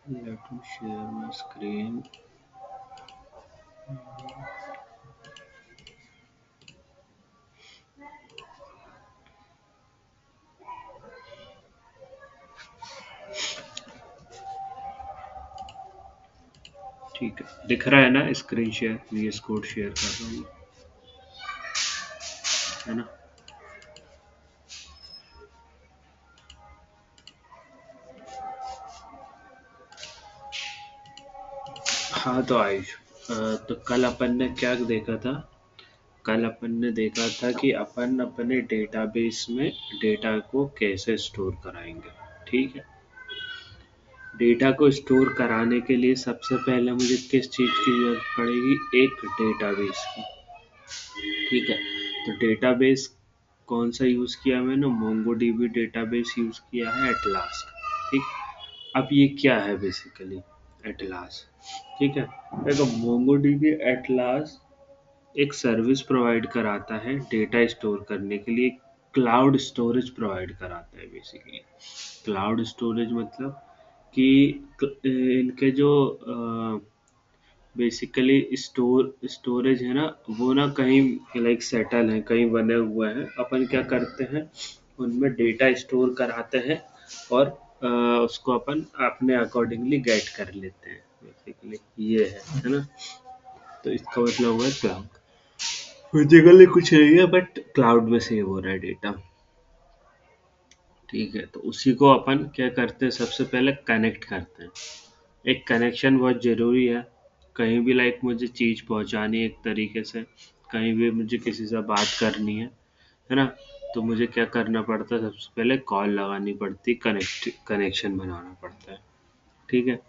Let me share my screen. ठीक है, दिख रहा है ना screen share? VS code share कर रहा हूँ, है ना? हाँ तो आयुष, तो कल अपन ने क्या देखा था? कल अपन ने देखा था कि अपन अपने डेटाबेस में डेटा को कैसे स्टोर कराएंगे। ठीक है, डेटा को स्टोर कराने के लिए सबसे पहले मुझे किस चीज़ की ज़रूरत पड़ेगी? एक डेटाबेस की। ठीक है, तो डेटाबेस कौन सा यूज़ किया मैंने? मोंगोडीबी डेटाबेस यूज़ किया है एटलास। ठीक, अब ये क्या है बेसिकली एटलास? ठीक है, देखो मोंगोडीबी एटलास एक सर्विस प्रोवाइड कराता है डेटा स्टोर करने के लिए, क्लाउड स्टोरेज प्रोवाइड कराता है बेसिकली। क्लाउड स्टोरेज मतलब कि इनके जो बेसिकली स्टोरेज है ना, वो ना कहीं लाइक सेटल है, कहीं बने हुए हैं। अपन क्या करते हैं, उनमें डेटा स्टोर कराते हैं और उसको अपन अपने अकॉर्डिंगली गेट कर लेते हैं बेसिकली। ये है ना? तो इसका मतलब हुआ क्लाउड। फिजिकली कुछ नहीं है बट क्लाउड में सेव हो रहा है डेटा। ठीक है, तो उसी को अपन क्या करते हैं, सबसे पहले कनेक्ट करते हैं। एक कनेक्शन बहुत ज़रूरी है। कहीं भी लाइक मुझे चीज़ पहुंचानी है एक तरीके से, कहीं भी मुझे किसी से बात करनी है ना? तो मुझे क्या करना पड़ता है, सबसे पहले कॉल लगानी पड़ती, कनेक्शन बनाना पड़ता है। ठीक है,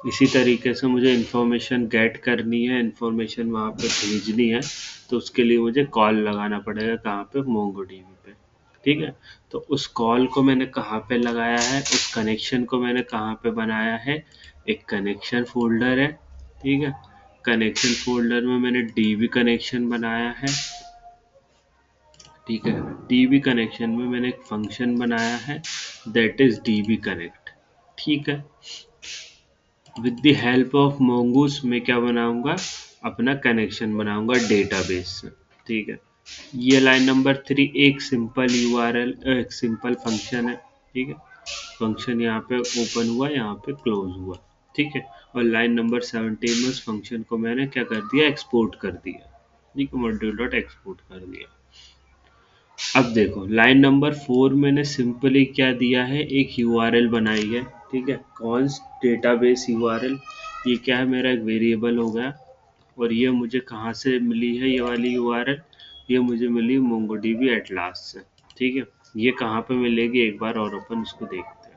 इसी तरीके से मुझे इन्फॉर्मेशन गेट करनी है, इन्फॉर्मेशन वहाँ पे भेजनी है, तो उसके लिए मुझे कॉल लगाना पड़ेगा। कहाँ पे? मोंगोडीबी पे। ठीक है, तो उस कॉल को मैंने कहाँ पे लगाया है, उस कनेक्शन को मैंने कहाँ पे बनाया है? एक कनेक्शन फोल्डर है। ठीक है, कनेक्शन फोल्डर में मैंने डीबी कनेक्शन बनाया है। ठीक है, डीबी कनेक्शन में मैंने एक फंक्शन बनाया है, दैट इज डीबी कनेक्ट। ठीक है, विद द हेल्प ऑफ मोंगूस मैं क्या बनाऊंगा? अपना कनेक्शन बनाऊंगा डेटाबेस से। ठीक है, ये लाइन नंबर 3 एक सिंपल यूआरएल, एक सिंपल फंक्शन है। ठीक है, फंक्शन यहाँ पे ओपन हुआ, यहाँ पे क्लोज हुआ। ठीक है, और लाइन नंबर 17 में उस फंक्शन को मैंने क्या कर दिया? एक्सपोर्ट कर दिया। ठीक है, मॉड्यूल डॉट एक्सपोर्ट कर दिया। अब देखो लाइन नंबर 4 मैंने सिंपली क्या दिया है? एक यूआरएल बनाई है। ठीक है, कॉन्स्ट डेटाबेस यूआरएल। ये क्या है? मेरा एक वेरिएबल हो गया। और ये मुझे कहाँ से मिली है ये वाली यूआरएल? ये मुझे मिली मोंगोडीबी एटलास से। ठीक है, ये कहाँ पे मिलेगी एक बार और अपन इसको देखते हैं।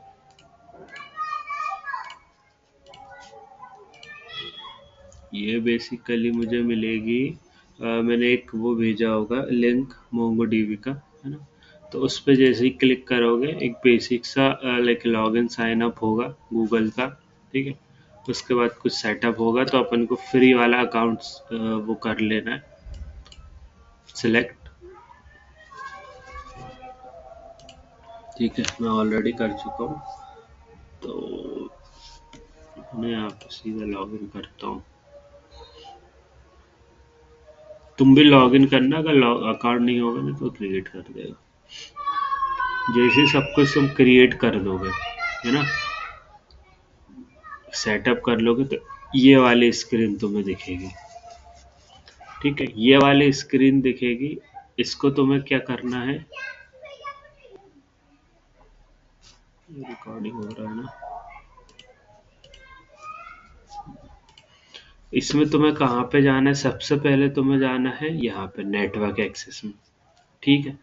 ये बेसिकली मुझे मिलेगी, मैंने एक वो भेजा होगा लिंक मोंगोडीबी का, है ना? तो उस पे जैसे ही क्लिक करोगे, एक बेसिक सा लाइक लॉगिन साइन अप होगा गूगल का। ठीक है, तो उसके बाद कुछ सेटअप होगा, तो अपन को फ्री वाला अकाउंट वो कर लेना है, सिलेक्ट। ठीक है, मैं ऑलरेडी कर चुका हूँ, तो मैं यहाँ पे सीधा लॉगिन करता हूँ। तुम भी लॉगिन करना, अगर अकाउंट नहीं होगा ना तो क्रिएट कर देगा। जैसे सब कुछ तुम क्रिएट कर दोगे, है ना, सेटअप कर लोगे, तो ये वाली स्क्रीन तुम्हें दिखेगी। ठीक है, ये वाली स्क्रीन दिखेगी। इसको तुम्हें क्या करना है? रिकॉर्डिंग हो रहा है ना? इसमें तुम्हें कहाँ पे जाना है? सबसे पहले तुम्हें जाना है यहाँ पे नेटवर्क एक्सेस में। ठीक है,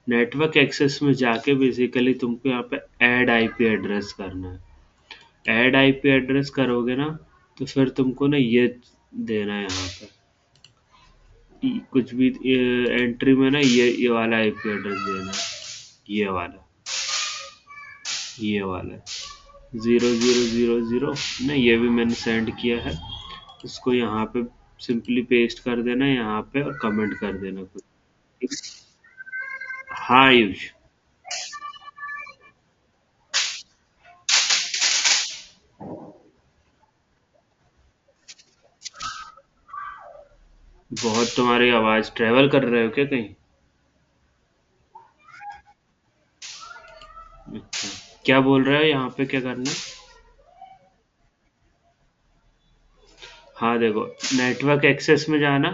नेटवर्क एक्सेस में जाके बेसिकली तुमको यहाँ पे ऐड आईपी एड्रेस करना है। ऐड आईपी एड्रेस करोगे ना, तो फिर तुमको ना ये देना है यहाँ पे कुछ भी एंट्री में ना, ये वाला आईपी एड्रेस देना है। ये वाला 0000 ना, ये भी मैंने सेंड किया है। इसको यहाँ पे सिंपली पेस्ट कर देना यहाँ पे और कमेंट कर देना कुछ। हाँ आयुष, बहुत तुम्हारी आवाज, ट्रेवल कर रहे हो क्या कहीं? अच्छा, क्या बोल रहे हो, यहाँ पे क्या करना है? हाँ देखो, नेटवर्क एक्सेस में जाना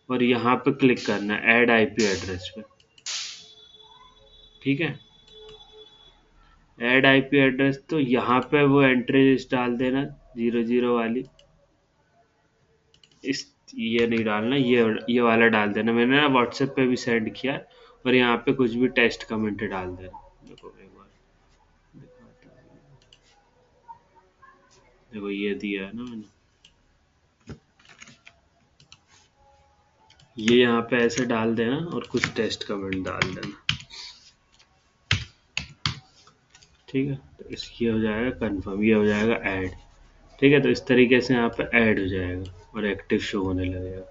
और यहाँ पे क्लिक करना ऐड आईपी एड्रेस पे। ठीक है, ऐड आईपी एड्रेस, तो यहाँ पे वो एंट्री लिस्ट डाल देना, 00 वाली। इस ये नहीं डालना, ये वाला डाल देना, मैंने ना व्हाट्सएप पे भी सेंड किया है। और यहाँ पे कुछ भी टेस्ट कमेंट डाल देना। देखो एक बार दिखाता हूँ। देखो ये दिया है ना मैंने, ये यहाँ पे ऐसे डाल देना और कुछ टेस्ट कमेंट डाल देना। ठीक है, तो इस ये हो जाएगा कंफर्म, ये हो जाएगा ऐड। ठीक है, तो इस तरीके से यहाँ पे ऐड हो जाएगा और एक्टिव शो होने लगेगा।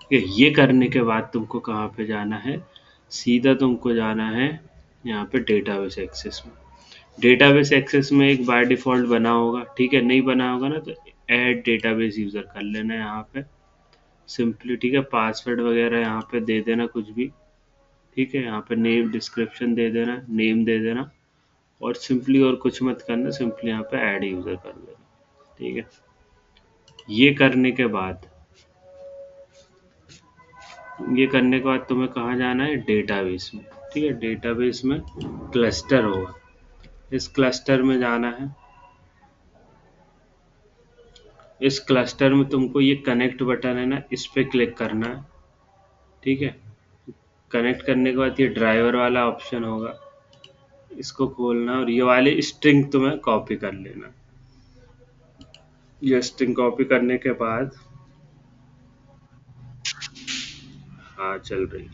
ठीक है, ये करने के बाद तुमको कहाँ पे जाना है, सीधा तुमको जाना है यहाँ पे डेटाबेस एक्सेस में। डेटाबेस एक्सेस में एक बाय डिफ़ॉल्ट बना होगा, ठीक है, नहीं बना होगा ना तो ऐड डेटाबेस यूज़र कर लेना यहाँ पे सिंपली। ठीक है, पासवर्ड वगैरह यहाँ पे दे देना कुछ भी। ठीक है, यहाँ पे नेम डिस्क्रिप्शन दे देना, नेम दे देना, और सिंपली और कुछ मत करना, सिंपली यहाँ पे ऐड यूज़र कर देना। ठीक है, ये करने के बाद, ये करने के बाद तुम्हें कहाँ जाना है, डेटाबेस में। ठीक है, डेटाबेस में क्लस्टर होगा, इस क्लस्टर में जाना है। इस क्लस्टर में तुमको ये कनेक्ट बटन है ना, इस पे क्लिक करना है। ठीक है, कनेक्ट करने के बाद ये ड्राइवर वाला ऑप्शन होगा, इसको खोलना और ये वाली स्ट्रिंग तुम्हें कॉपी कर लेना। ये स्ट्रिंग कॉपी करने के बाद, हाँ चल रही,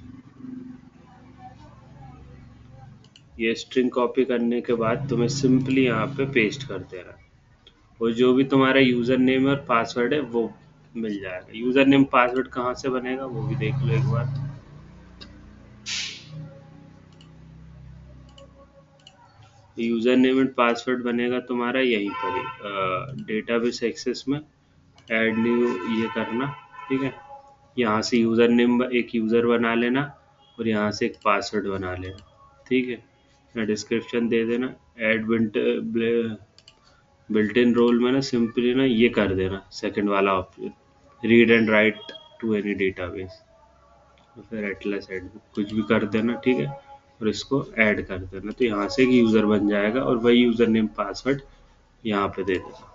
ये स्ट्रिंग कॉपी करने के बाद तुम्हें सिंपली यहाँ पे पेस्ट कर देना, और जो भी तुम्हारा यूज़र नेम और पासवर्ड है वो मिल जाएगा। यूज़र नेम पासवर्ड कहाँ से बनेगा वो भी देख लो एक बार। यूज़र नेम एंड पासवर्ड बनेगा तुम्हारा यहीं पर ही, डेटाबेस एक्सेस में ऐड न्यू ये करना। ठीक है, यहाँ से यूज़र नेम एक यूज़र बना लेना और यहाँ से एक पासवर्ड बना लेना। ठीक है, डिस्क्रिप्शन दे देना, ऐड बिल्ट इन रोल में ना सिंपली ना ये कर देना, सेकंड वाला option, read and write to any database, तो फिर एटलस ऐड कुछ भी कर देना। ठीक है, और इसको ऐड कर देना, तो यहाँ से एक यूज़र बन जाएगा और वही यूज़र नेम पासवर्ड यहाँ पे दे देना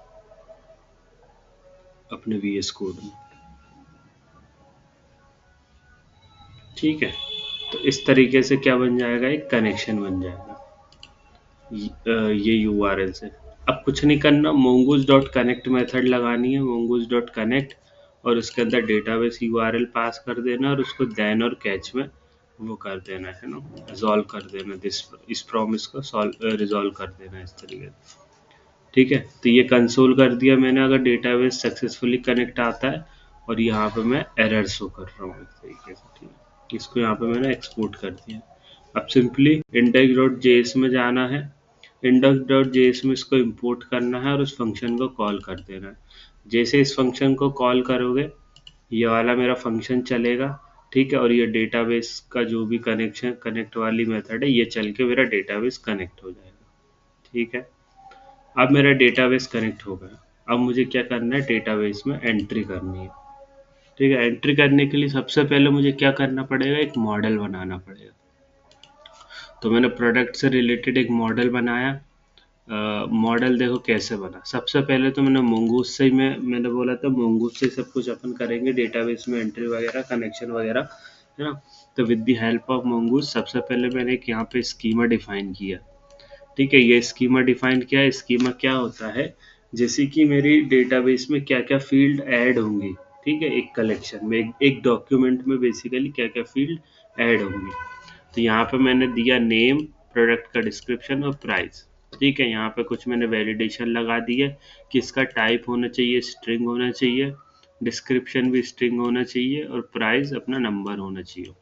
अपने VS कोड में। ठीक है, तो इस तरीके से क्या बन जाएगा, एक कनेक्शन बन जाएगा ये URL से। अब कुछ नहीं करना, mongoose डॉट कनेक्ट मेथड लगानी है, mongoose डॉट कनेक्ट, और उसके अंदर डेटाबेस URL पास कर देना और उसको देन और कैच में वो कर देना है ना, रिजॉल्व कर देना, दिस इस प्रॉमिस को रिजॉल्व कर देना इस तरीके से। ठीक है, तो ये कंसोल कर दिया मैंने, अगर डेटाबेस सक्सेसफुली कनेक्ट आता है, और यहाँ पे मैं एरर शो कर रहा हूँ इस तरीके से। ठीक है, इसको यहाँ पे मैंने एक्सपोर्ट कर दिया। अब सिंपली index डॉट जेएस में जाना है, index डॉट जेएस में इसको इंपोर्ट करना है और उस फंक्शन को कॉल कर देना है। जैसे इस फंक्शन को कॉल करोगे, ये वाला मेरा फंक्शन चलेगा। ठीक है, और ये डेटाबेस का जो भी कनेक्शन कनेक्ट वाली मेथड है ये चल के मेरा डेटाबेस कनेक्ट हो जाएगा। ठीक है, अब मेरा डेटाबेस कनेक्ट हो गया। अब मुझे क्या करना है, डेटाबेस में एंट्री करनी है। ठीक है, एंट्री करने के लिए सबसे पहले मुझे क्या करना पड़ेगा, एक मॉडल बनाना पड़ेगा। तो मैंने प्रोडक्ट से रिलेटेड एक मॉडल बनाया। मॉडल देखो कैसे बना, सबसे पहले तो मैंने मोंगूस से ही मैंने बोला था मोंगूस से सब कुछ अपन करेंगे, डेटाबेस में एंट्री वगैरह कनेक्शन वगैरह, है ना। तो विद द हेल्प ऑफ मोंगूस सबसे पहले मैंने एक यहाँ पे स्कीमा डिफाइन किया। ठीक है, ये स्कीमा डिफाइन किया। स्कीमा क्या होता है, जैसे कि मेरी डेटाबेस में क्या क्या फील्ड ऐड होंगी। ठीक है, एक कलेक्शन में एक डॉक्यूमेंट में बेसिकली क्या क्या फील्ड ऐड होंगी। तो यहाँ पे मैंने दिया नेम, प्रोडक्ट का डिस्क्रिप्शन और प्राइस। ठीक है, यहाँ पे कुछ मैंने वैलिडेशन लगा दी है कि इसका टाइप होना चाहिए, स्ट्रिंग होना चाहिए, डिस्क्रिप्शन भी स्ट्रिंग होना चाहिए, और प्राइस अपना नंबर होना चाहिए।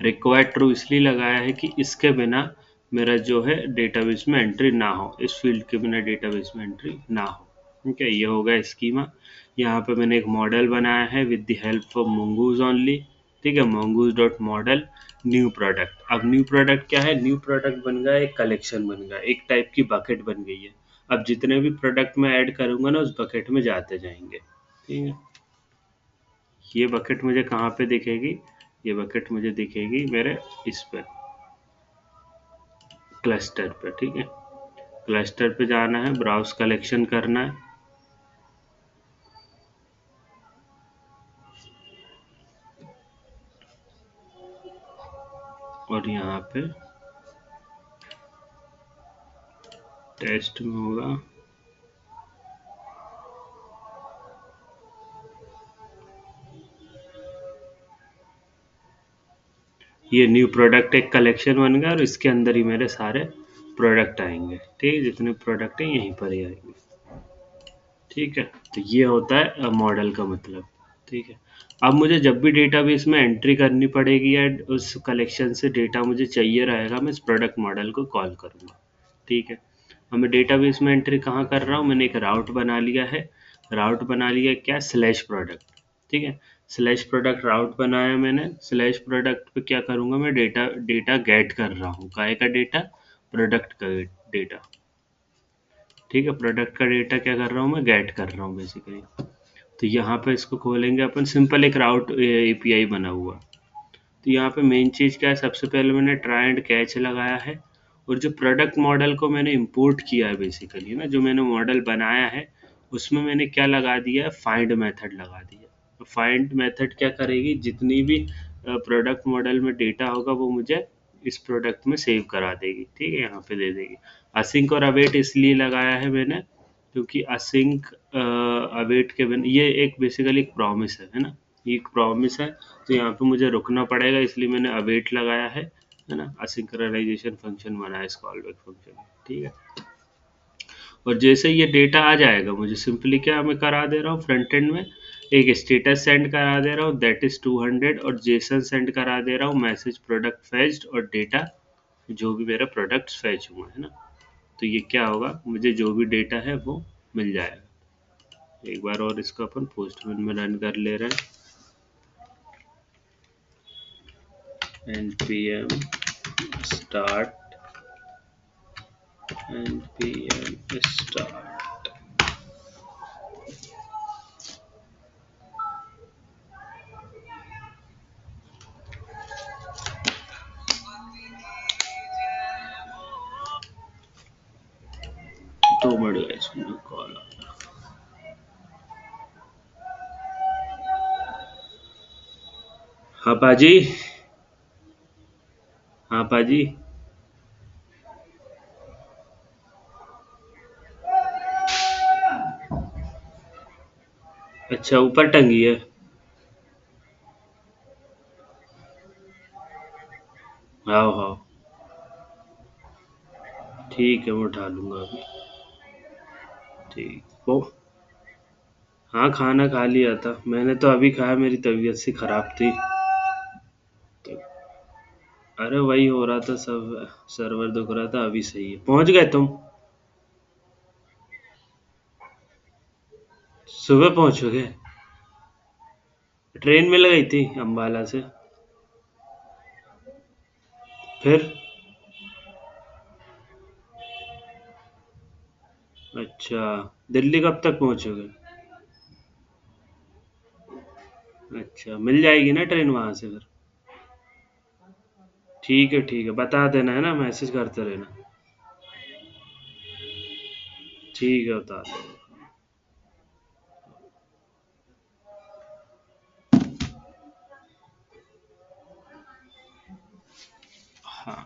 रिक्वायर्ड ट्रू इसलिए लगाया है कि इसके बिना मेरा जो है डेटाबेस में एंट्री ना हो, इस फील्ड के बिना डेटाबेस में एंट्री ना हो। ठीक है, ये हो गया स्कीमा। यहाँ पे मैंने एक मॉडल बनाया है with the help of mongoose only. ठीक है, mongoose dot model new product. अब न्यू प्रोडक्ट क्या है, न्यू प्रोडक्ट बन गया एक कलेक्शन बन गया, एक टाइप की बकेट बन गई है। अब जितने भी प्रोडक्ट मैं ऐड करूंगा ना उस बकेट में जाते जाएंगे। ठीक है, ये बकेट मुझे कहाँ पे दिखेगी, ये बकेट मुझे दिखेगी मेरे इस पे क्लस्टर पे। ठीक है, क्लस्टर पे जाना है, ब्राउज कलेक्शन करना है, और यहाँ पे टेस्ट में होगा ये न्यू प्रोडक्ट, एक कलेक्शन बन गया और इसके अंदर ही मेरे सारे प्रोडक्ट आएंगे। ठीक है, जितने प्रोडक्ट हैं यहीं पर ही आएंगे। ठीक है, तो ये होता है मॉडल का मतलब। ठीक है, अब मुझे जब भी डेटाबेस में एंट्री करनी पड़ेगी या उस कलेक्शन से डेटा मुझे चाहिए रहेगा, मैं इस प्रोडक्ट मॉडल को कॉल करूँगा। ठीक है, अब मैं डेटाबेस में एंट्री कहाँ कर रहा हूँ, मैंने एक राउट बना लिया है। राउट बना लिया क्या, स्लैश प्रोडक्ट। ठीक है, स्लैश प्रोडक्ट राउट बनाया मैंने। स्लैश प्रोडक्ट पे क्या करूँगा, मैं डेटा डेटा गेट कर रहा हूँ, काहे का डेटा, प्रोडक्ट का डेटा। ठीक है, प्रोडक्ट का डेटा क्या कर रहा हूँ, मैं गेट कर रहा हूँ बेसिकली। तो यहाँ पे इसको खोलेंगे अपन, सिंपल एक राउट एपीआई बना हुआ। तो यहाँ पे मेन चीज़ क्या है, सबसे पहले मैंने ट्राई एंड कैच लगाया है, और जो प्रोडक्ट मॉडल को मैंने इंपोर्ट किया है बेसिकली ना, जो मैंने मॉडल बनाया है उसमें मैंने क्या लगा दिया है, फाइंड मेथड लगा दिया। तो फाइंड मेथड क्या करेगी, जितनी भी प्रोडक्ट मॉडल में डेटा होगा वो मुझे इस प्रोडक्ट में सेव करा देगी। ठीक है, यहाँ पे दे देगी। असिंक और अवेट इसलिए लगाया है मैंने क्योंकि असिंक अवेट के बिना, ये एक बेसिकली एक प्रॉमिस है ना, ये एक प्रॉमिस है। तो यहाँ पे मुझे रुकना पड़ेगा, इसलिए मैंने अवेट लगाया है ना, असिंक्रोनाइजेशन फंक्शन बना है इस कॉलबैक फंक्शन। ठीक है, और जैसे ये डेटा आ जाएगा, मुझे सिंपली क्या मैं करा दे रहा हूँ, फ्रंट एंड में एक स्टेटस सेंड करा दे रहा हूँ, दैट इज 200, और जेसन सेंड करा दे रहा हूँ, मैसेज प्रोडक्ट फेच्ड, और डेटा जो भी मेरा प्रोडक्ट्स फेच हुआ है ना। तो ये क्या होगा, मुझे जो भी डेटा है वो मिल जाएगा। एक बार और इसको अपन पोस्टमैन में रन कर ले रहे हैं, npm start npm start। तो बढ़ गया, इसमें कॉल आ गया। हाँ पाजी, हाँ पाजी। अच्छा, ऊपर टंगी है। हाँ हाँ, ठीक है, मैं उठा लूंगा अभी। ठीक वो, हाँ खाना खा लिया था मैंने, तो अभी खाया, मेरी तबीयत सी खराब थी। तो अरे वही हो रहा था सब, सर्वर दुख रहा था, अभी सही है। पहुंच गए तुम, सुबह पहुंचोगे? ट्रेन मिल गई थी अम्बाला से? फिर? अच्छा, दिल्ली कब तक पहुंचोगे? अच्छा, मिल जाएगी ना ट्रेन वहां से फिर? ठीक है, बता देना है ना, मैसेज करते रहना। ठीक है, बता दो। हाँ,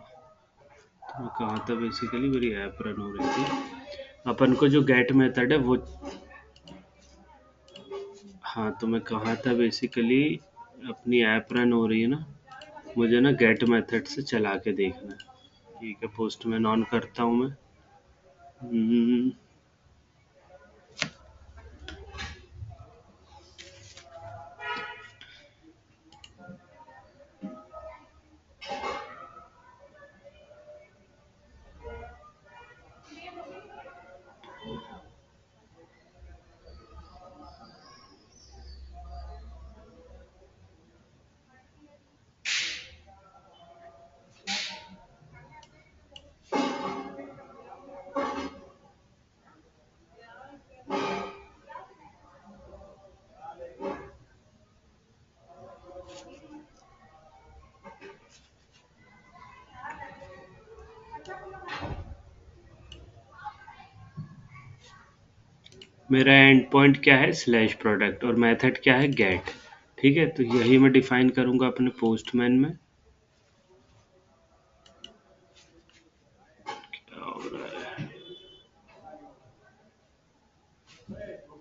तो मैं कहा था बेसिकली, मेरी ऐप रन हो रही थी। अपन को जो गेट मेथड है वो, हाँ तो मैं कहा था बेसिकली, अपनी ऐप रन हो रही है ना, मुझे ना गेट मेथड से चला के देखना है। ठीक है, पोस्टमैन ऑन करता हूँ मैं। हम्म, मेरा एंड पॉइंट क्या है, स्लैश प्रोडक्ट, और मेथड क्या है, गेट। ठीक है, तो यही मैं डिफाइन करूंगा अपने पोस्टमैन में।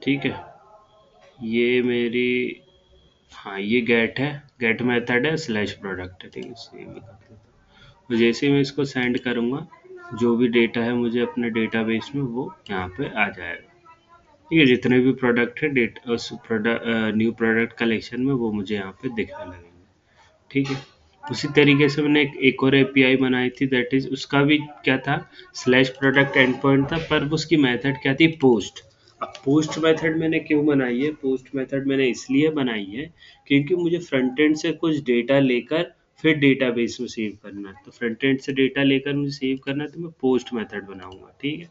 ठीक है, ये मेरी, हाँ ये गेट है, गेट मेथड है, स्लैश प्रोडक्ट है। ठीक है, सेव ही कर देता हूँ। तो जैसे ही मैं इसको सेंड करूँगा, जो भी डेटा है मुझे अपने डेटाबेस में वो यहाँ पे आ जाएगा। ठीक है, जितने भी प्रोडक्ट है डेटा उस प्रोडक्ट न्यू प्रोडक्ट कलेक्शन में वो मुझे यहाँ पे दिखने लगेंगे। ठीक है, उसी तरीके से मैंने एक और एपीआई बनाई थी, दैट इज उसका भी क्या था, स्लैश प्रोडक्ट एंड पॉइंट था, पर उसकी मेथड क्या थी, पोस्ट। अब पोस्ट मेथड मैंने क्यों बनाई है, पोस्ट मेथड मैंने इसलिए बनाई है क्योंकि मुझे फ्रंट एंड से कुछ डेटा लेकर फिर डेटाबेस में सेव करना है। तो फ्रंट एंड से डेटा लेकर मुझे सेव करना है, तो मैं पोस्ट मेथड बनाऊंगा। ठीक है,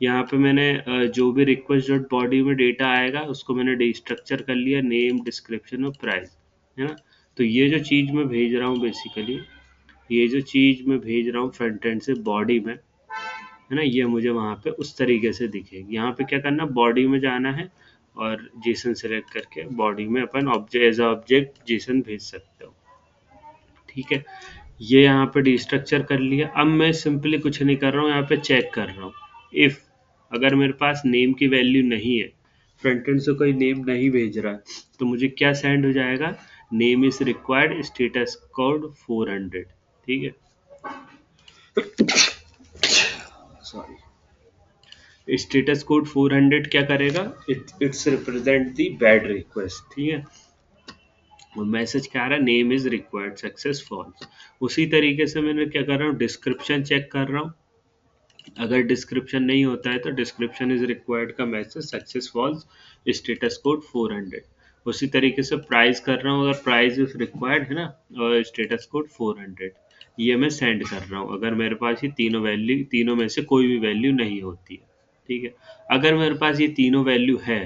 यहाँ पे मैंने जो भी रिक्वेस्ट डॉट बॉडी में डेटा आएगा उसको मैंने डिस्ट्रक्चर कर लिया, नेम, डिस्क्रिप्शन और प्राइस, है ना। तो ये जो चीज़ मैं भेज रहा हूँ बेसिकली, ये जो चीज़ मैं भेज रहा हूँ फ्रंट एंड से बॉडी में, है ना, ये मुझे वहाँ पे उस तरीके से दिखेगी। यहाँ पे क्या करना, बॉडी में जाना है और जेसन सेलेक्ट करके बॉडी में अपन ऑब्जेक्ट एज ऑब्जेक्ट जेसन भेज सकते हो। ठीक है, ये यहाँ पे डिस्ट्रक्चर कर लिया। अब मैं सिंपली कुछ नहीं कर रहा हूँ, यहाँ पे चेक कर रहा हूँ इफ अगर मेरे पास नेम की वैल्यू नहीं है, फ्रंट एंड से कोई नेम नहीं भेज रहा है, तो मुझे क्या सेंड हो जाएगा, name is required, status code 400। ठीक है, सॉरी, स्टेटस कोड 400 क्या करेगा, it's represent the bad request. ठीक है, और मैसेज क्या आ रहा है, name is required, success false. उसी तरीके से मैंने क्या कर रहा हूँ, डिस्क्रिप्शन चेक कर रहा हूँ। अगर डिस्क्रिप्शन नहीं होता है तो डिस्क्रिप्शन इज रिक्वायर्ड का message success false, status code 400। उसी तरीके से प्राइस कर रहा हूँ, अगर प्राइस इज रिक्वायर्ड है ना, और स्टेटस कोड 400, ये मैं सेंड कर रहा हूँ अगर मेरे पास ये तीनों वैल्यू, तीनों में से कोई भी वैल्यू नहीं होती है। ठीक है, अगर मेरे पास ये तीनों वैल्यू है,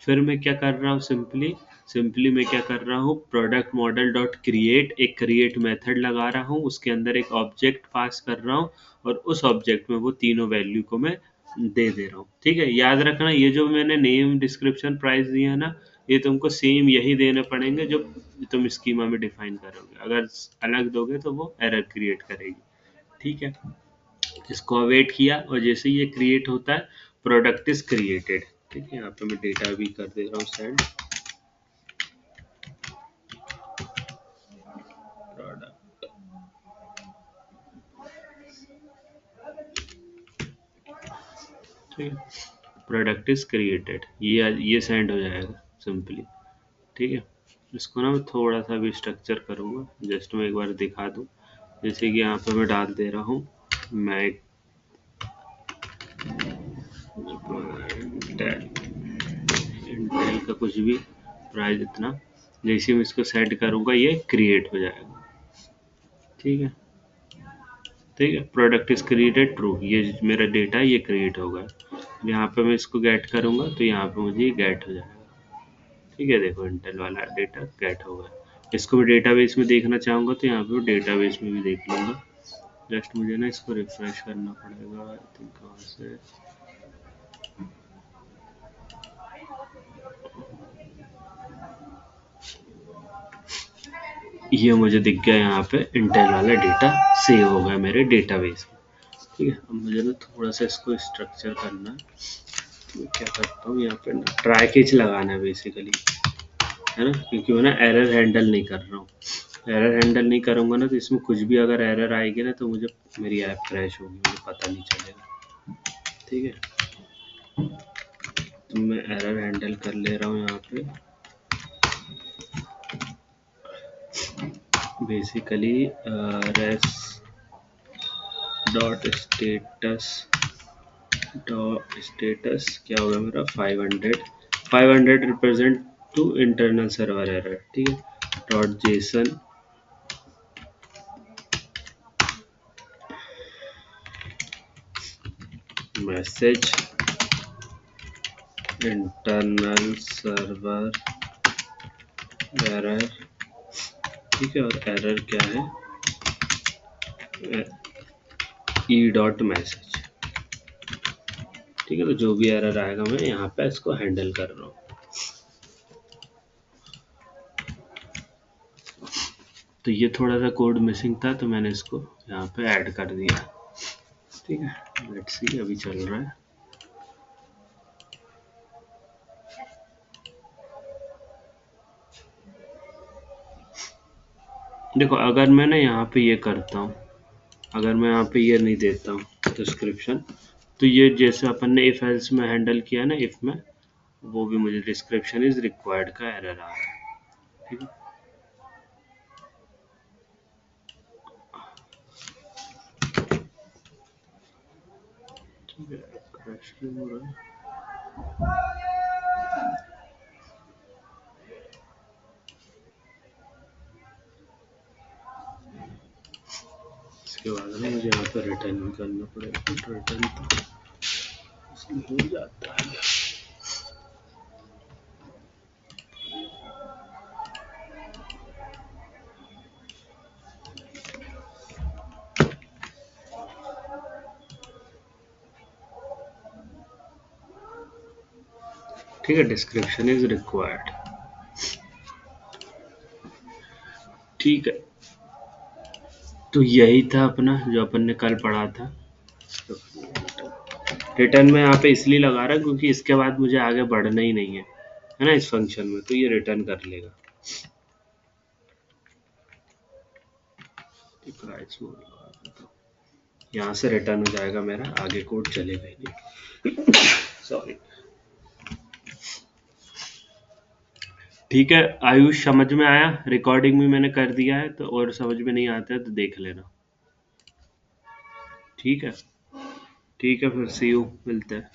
फिर मैं क्या कर रहा हूँ, सिंपली सिंपली मैं क्या कर रहा हूँ, प्रोडक्ट मॉडल डॉट क्रिएट, एक क्रिएट मेथड लगा रहा हूँ, उसके अंदर एक ऑब्जेक्ट पास कर रहा हूँ, और उस ऑब्जेक्ट में वो तीनों वैल्यू को मैं दे रहा हूँ। ठीक है, याद रखना ये जो मैंने नेम, डिस्क्रिप्शन, प्राइस दिया ना, ये तुमको सेम यही देने पड़ेंगे जो तुम स्कीमा में डिफाइन करोगे। अगर अलग दोगे तो वो एरर क्रिएट करेगी। ठीक है, इसको अवेट किया और जैसे ही ये क्रिएट होता है, प्रोडक्ट इज क्रिएटेड। ठीक है, यहाँ पे मैं डेटा भी कर दे रहा हूँ सेंड, प्रोडक्ट, ठीक है, प्रोडक्ट इज क्रिएटेड, ये सेंड हो जाएगा सिंपली। ठीक है, इसको ना मैं थोड़ा सा भी स्ट्रक्चर करूँगा, जस्ट मैं एक बार दिखा दूँ। जैसे कि यहाँ पे मैं डाल दे रहा हूँ, मैं इंटेल का कुछ भी प्राइस इतना, जैसे मैं इसको सेट करूँगा ये क्रिएट हो जाएगा। ठीक है, ठीक है, प्रोडक्ट इज क्रिएटेड ट्रू, ये मेरा डेटा ये क्रिएट होगा। यहाँ पे मैं इसको गेट करूँगा तो यहाँ पे मुझे ये गेट हो जाएगा। ठीक है, देखो इंटेल वाला डेटा गेट होगा। इसको मैं डेटाबेस में देखना चाहूँगा तो यहाँ पे डेटाबेस में भी देख लूँगा। जस्ट मुझे ना इसको रिफ्रेश करना पड़ेगा, आई थिंक कहाँ से, ये मुझे दिख गया, यहाँ पे इंटेल वाला डेटा सेव हो गया मेरे डेटाबेस में। ठीक है, अब मुझे ना थोड़ा सा इसको स्ट्रक्चर करना है, तो मैं क्या करता हूँ, यहाँ पे ना ट्राई कैच लगाना है बेसिकली, है ना, क्योंकि मैं ना एरर हैंडल नहीं कर रहा हूँ। एरर हैंडल नहीं करूँगा ना तो इसमें कुछ भी अगर एरर आएगी ना तो मुझे, मेरी ऐप क्रैश होगी, मुझे पता नहीं चलेगा। ठीक है, तो मैं एरर हैंडल कर ले रहा हूँ यहाँ पे बेसिकली, रेस डॉट स्टेटस क्या होगा मेरा, 500 represent to internal server error. ठीक है, dot JSON message internal server error. ठीक है, और एरर क्या है, ई डॉट मैसेज। ठीक है, तो जो भी एरर आएगा मैं यहाँ पे इसको हैंडल कर रहा हूँ। तो ये थोड़ा सा कोड मिसिंग था तो मैंने इसको यहाँ पे ऐड कर दिया। ठीक है, लेट्स सी अभी चल रहा है। देखो अगर मैं ना यहाँ पे ये करता हूँ, अगर मैं यहाँ पे ये नहीं देता हूँ डिस्क्रिप्शन, तो ये जैसे अपन ने इफ एल्स में हैंडल किया ना, इफ में, वो भी मुझे डिस्क्रिप्शन इज रिक्वायर्ड का एरर आ रहा है। ठीक है, ठीक है, क्रैश क्यों हो रहा है? इसके बाद ना मुझे यहाँ पर रिटर्न भी करना पड़ेगा, तो रिटर्न तो इसलिए हो जाता है। ठीक है, डिस्क्रिप्शन इज रिक्वायर्ड। ठीक है, तो यही था अपना जो अपन ने कल पढ़ा था। रिटर्न में यहाँ पे इसलिए लगा रहा क्योंकि इसके बाद मुझे आगे बढ़ना ही नहीं है ना इस फंक्शन में, तो ये रिटर्न कर लेगा। यहाँ से रिटर्न हो जाएगा मेरा, आगे कोड चलेगा ही नहीं। सॉरी। ठीक है आयुष, समझ में आया? रिकॉर्डिंग भी मैंने कर दिया है, तो और समझ में नहीं आता है तो देख लेना। ठीक है, ठीक है, फिर सी यू, मिलते हैं।